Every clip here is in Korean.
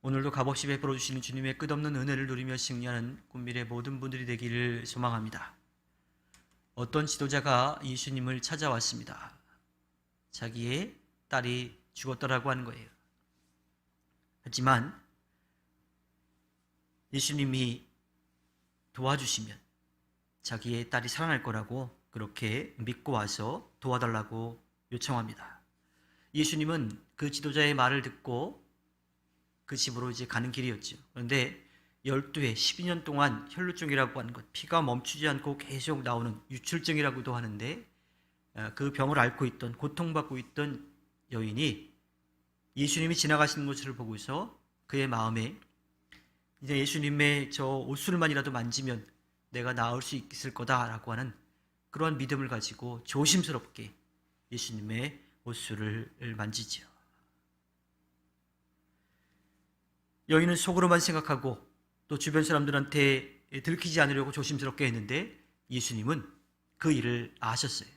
오늘도 값없이 베풀어 주시는 주님의 끝없는 은혜를 누리며 승리하는 꿈밀의 모든 분들이 되기를 소망합니다. 어떤 지도자가 예수님을 찾아왔습니다. 자기의 딸이 죽었더라고 하는 거예요. 하지만 예수님이 도와주시면 자기의 딸이 살아날 거라고 그렇게 믿고 와서 도와달라고 요청합니다. 예수님은 그 지도자의 말을 듣고 그 집으로 이제 가는 길이었죠. 그런데 12회 12년 동안 혈루증이라고 하는 것, 피가 멈추지 않고 계속 나오는 유출증이라고도 하는데 그 병을 앓고 있던, 고통받고 있던 여인이 예수님이 지나가시는 것을 보고서 그의 마음에 이제 예수님의 저 옷술만이라도 만지면 내가 나을 수 있을 거다라고 하는 그러한 믿음을 가지고 조심스럽게 예수님의 옷술을 만지죠. 여인은 속으로만 생각하고 또 주변 사람들한테 들키지 않으려고 조심스럽게 했는데 예수님은 그 일을 아셨어요.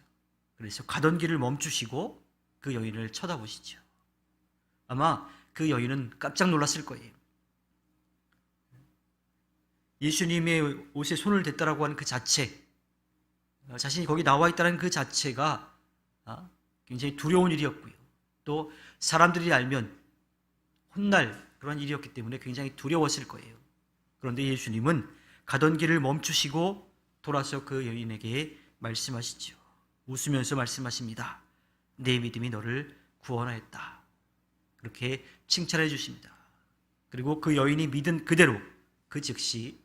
그래서 가던 길을 멈추시고 그 여인을 쳐다보시죠. 아마 그 여인은 깜짝 놀랐을 거예요. 예수님의 옷에 손을 댔다라고 하는 그 자체, 자신이 거기 나와 있다는 그 자체가 굉장히 두려운 일이었고요. 또 사람들이 알면 혼날 그런 일이었기 때문에 굉장히 두려웠을 거예요. 그런데 예수님은 가던 길을 멈추시고 돌아서 그 여인에게 말씀하시죠. 웃으면서 말씀하십니다. 내 믿음이 너를 구원하였다. 그렇게 칭찬해 주십니다. 그리고 그 여인이 믿은 그대로 그 즉시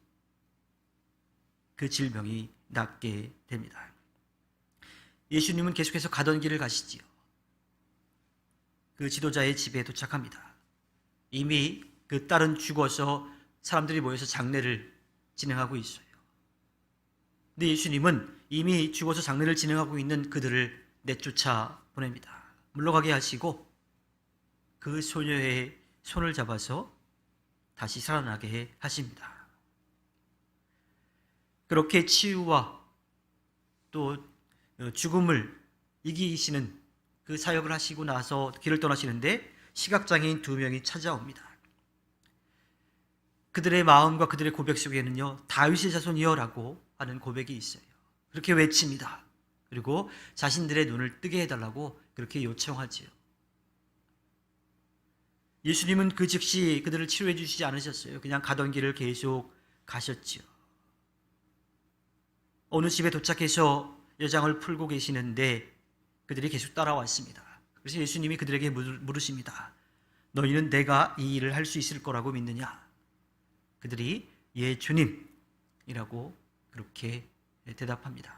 그 질병이 낫게 됩니다. 예수님은 계속해서 가던 길을 가시지요. 그 지도자의 집에 도착합니다. 이미 그 딸은 죽어서 사람들이 모여서 장례를 진행하고 있어요. 근데 예수님은 이미 죽어서 장례를 진행하고 있는 그들을 내쫓아 보냅니다. 물러가게 하시고 그 소녀의 손을 잡아서 다시 살아나게 하십니다. 그렇게 치유와 또 죽음을 이기시는 그 사역을 하시고 나서 길을 떠나시는데 시각장애인 2명이 찾아옵니다. 그들의 마음과 그들의 고백 속에는요, 다윗의 자손이여 라고 하는 고백이 있어요. 그렇게 외칩니다. 그리고 자신들의 눈을 뜨게 해달라고 그렇게 요청하지요. 예수님은 그 즉시 그들을 치료해 주시지 않으셨어요. 그냥 가던 길을 계속 가셨지요. 어느 집에 도착해서 여장을 풀고 계시는데 그들이 계속 따라왔습니다. 그래서 예수님이 그들에게 물으십니다. 너희는 내가 이 일을 할 수 있을 거라고 믿느냐? 그들이 예 주님이라고 그렇게 대답합니다.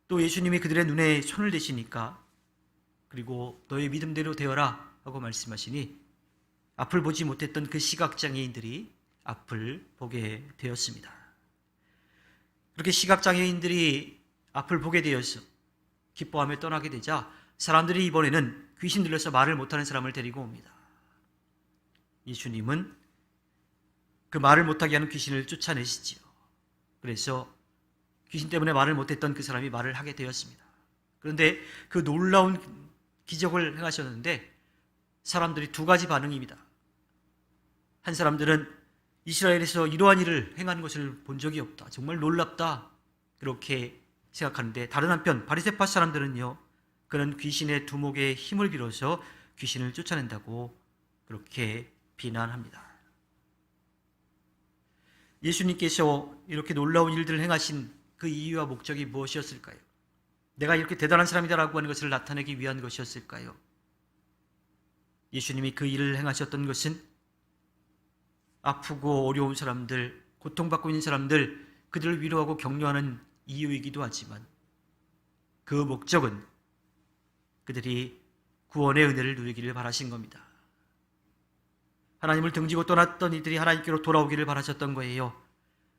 또 예수님이 그들의 눈에 손을 대시니까 그리고 너의 믿음대로 되어라 하고 말씀하시니 앞을 보지 못했던 그 시각장애인들이 앞을 보게 되었습니다. 그렇게 시각장애인들이 앞을 보게 되어서 기뻐하며 떠나게 되자 사람들이 이번에는 귀신 들려서 말을 못하는 사람을 데리고 옵니다. 예수님은 그 말을 못하게 하는 귀신을 쫓아내시지요. 그래서 귀신 때문에 말을 못했던 그 사람이 말을 하게 되었습니다. 그런데 그 놀라운 기적을 행하셨는데 사람들이 두 가지 반응입니다. 한 사람들은 이스라엘에서 이러한 일을 행하는 것을 본 적이 없다. 정말 놀랍다. 그렇게 생각하는데 다른 한편 바리새파 사람들은요. 그는 귀신의 두목에 힘을 빌어서 귀신을 쫓아낸다고 그렇게 비난합니다. 예수님께서 이렇게 놀라운 일들을 행하신 그 이유와 목적이 무엇이었을까요? 내가 이렇게 대단한 사람이다라고 하는 것을 나타내기 위한 것이었을까요? 예수님이 그 일을 행하셨던 것은 아프고 어려운 사람들, 고통받고 있는 사람들, 그들을 위로하고 격려하는 이유이기도 하지만 그 목적은 그들이 구원의 은혜를 누리기를 바라신 겁니다. 하나님을 등지고 떠났던 이들이 하나님께로 돌아오기를 바라셨던 거예요.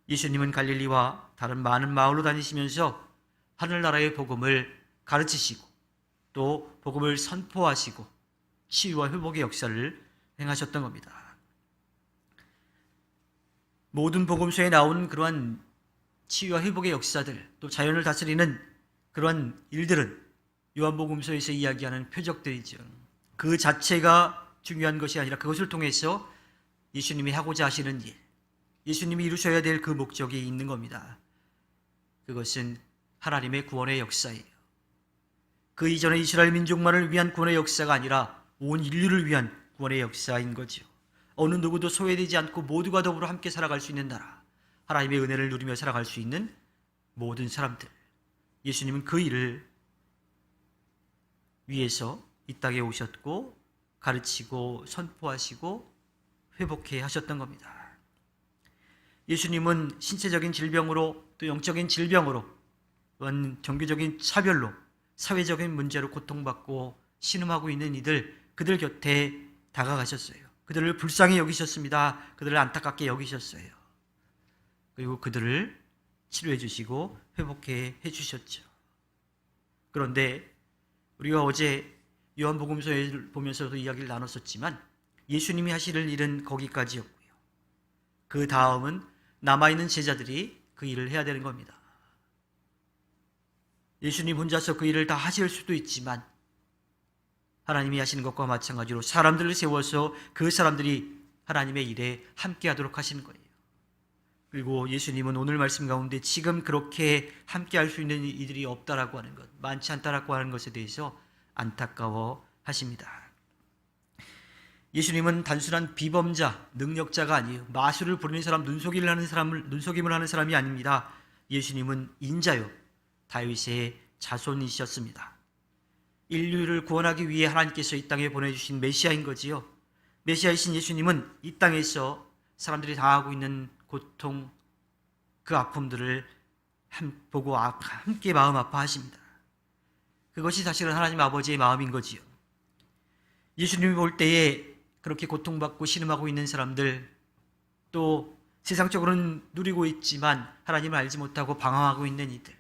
예수님은 갈릴리와 다른 많은 마을로 다니시면서 하늘나라의 복음을 가르치시고 또 복음을 선포하시고 치유와 회복의 역사를 행하셨던 겁니다. 모든 복음서에 나오는 그러한 치유와 회복의 역사들, 또 자연을 다스리는 그러한 일들은 요한복음서에서 이야기하는 표적들이죠. 그 자체가 중요한 것이 아니라 그것을 통해서 예수님이 하고자 하시는 일, 예수님이 이루셔야 될 그 목적이 있는 겁니다. 그것은 하나님의 구원의 역사예요. 그 이전에 이스라엘 민족만을 위한 구원의 역사가 아니라 온 인류를 위한 구원의 역사인 거죠. 어느 누구도 소외되지 않고 모두가 더불어 함께 살아갈 수 있는 나라, 하나님의 은혜를 누리며 살아갈 수 있는 모든 사람들, 예수님은 그 일을 위해서 이 땅에 오셨고 가르치고 선포하시고 회복해 하셨던 겁니다. 예수님은 신체적인 질병으로 또 영적인 질병으로 또한 종교적인 차별로 사회적인 문제로 고통받고 신음하고 있는 그들 곁에 다가가셨어요. 그들을 불쌍히 여기셨습니다. 그들을 안타깝게 여기셨어요. 그리고 그들을 치료해 주시고 회복해 주셨죠. 그런데 우리가 어제 요한복음서를 보면서도 이야기를 나눴었지만 예수님이 하실 일은 거기까지였고요. 그 다음은 남아있는 제자들이 그 일을 해야 되는 겁니다. 예수님 혼자서 그 일을 다 하실 수도 있지만 하나님이 하시는 것과 마찬가지로 사람들을 세워서 그 사람들이 하나님의 일에 함께하도록 하시는 거예요. 그리고 예수님은 오늘 말씀 가운데 지금 그렇게 함께할 수 있는 이들이 없다라고 하는 것, 많지 않다라고 하는 것에 대해서 안타까워 하십니다. 예수님은 단순한 비범자, 능력자가 아니에요. 마술을 부리는 사람, 눈속임을 하는 사람이 아닙니다. 예수님은 인자요, 다윗의 자손이셨습니다. 인류를 구원하기 위해 하나님께서 이 땅에 보내주신 메시아인 거지요. 메시아이신 예수님은 이 땅에서 사람들이 당하고 있는 고통, 그 아픔들을 보고 함께 마음 아파하십니다. 그것이 사실은 하나님 아버지의 마음인 거지요. 예수님이 볼 때에 그렇게 고통받고 신음하고 있는 사람들, 또 세상적으로는 누리고 있지만 하나님을 알지 못하고 방황하고 있는 이들,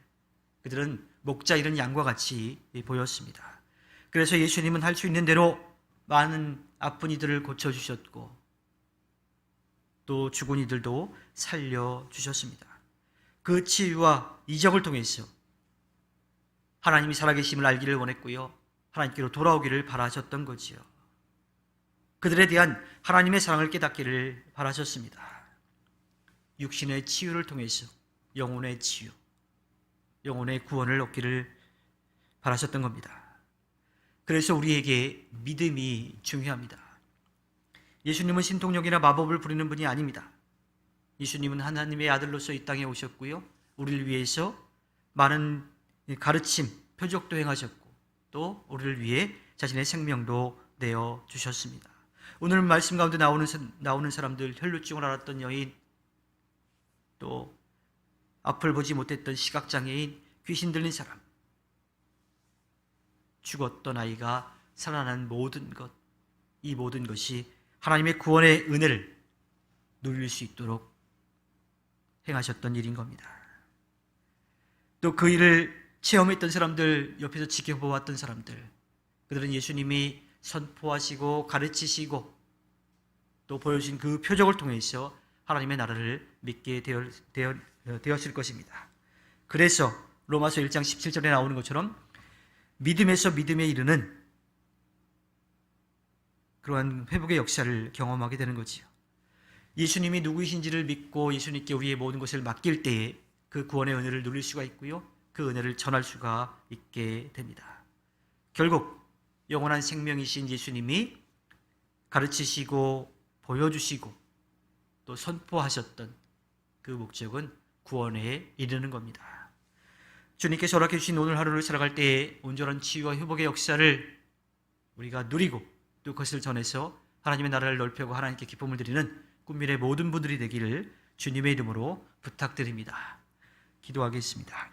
그들은 목자 잃은 양과 같이 보였습니다. 그래서 예수님은 할 수 있는 대로 많은 아픈 이들을 고쳐주셨고 또 죽은 이들도 살려주셨습니다. 그 치유와 이적을 통해서 하나님이 살아계심을 알기를 원했고요, 하나님께로 돌아오기를 바라셨던 거지요. 그들에 대한 하나님의 사랑을 깨닫기를 바라셨습니다. 육신의 치유를 통해서 영혼의 치유, 영혼의 구원을 얻기를 바라셨던 겁니다. 그래서 우리에게 믿음이 중요합니다. 예수님은 신통력이나 마법을 부리는 분이 아닙니다. 예수님은 하나님의 아들로서 이 땅에 오셨고요, 우리를 위해서 많은 가르침, 표적도 행하셨고 또 우리를 위해 자신의 생명도 내어주셨습니다. 오늘 말씀 가운데 나오는 사람들, 혈루증을 앓았던 여인, 또 앞을 보지 못했던 시각장애인, 귀신 들린 사람, 죽었던 아이가 살아난 모든 것, 이 모든 것이 하나님의 구원의 은혜를 누릴 수 있도록 행하셨던 일인 겁니다. 또 그 일을 체험했던 사람들, 옆에서 지켜보았던 사람들, 그들은 예수님이 선포하시고 가르치시고 또 보여주신 그 표적을 통해서 하나님의 나라를 믿게 되었을 것입니다. 그래서 로마서 1장 17절에 나오는 것처럼 믿음에서 믿음에 이르는 그러한 회복의 역사를 경험하게 되는 거지요. 예수님이 누구이신지를 믿고 예수님께 우리의 모든 것을 맡길 때에 그 구원의 은혜를 누릴 수가 있고요, 그 은혜를 전할 수가 있게 됩니다. 결국 영원한 생명이신 예수님이 가르치시고 보여주시고 또 선포하셨던 그 목적은 구원에 이르는 겁니다. 주님께서 허락해 주신 오늘 하루를 살아갈 때에 온전한 치유와 회복의 역사를 우리가 누리고 또 그것을 전해서 하나님의 나라를 넓히고 하나님께 기쁨을 드리는 꿈미래 모든 분들이 되기를 주님의 이름으로 부탁드립니다. 기도하겠습니다.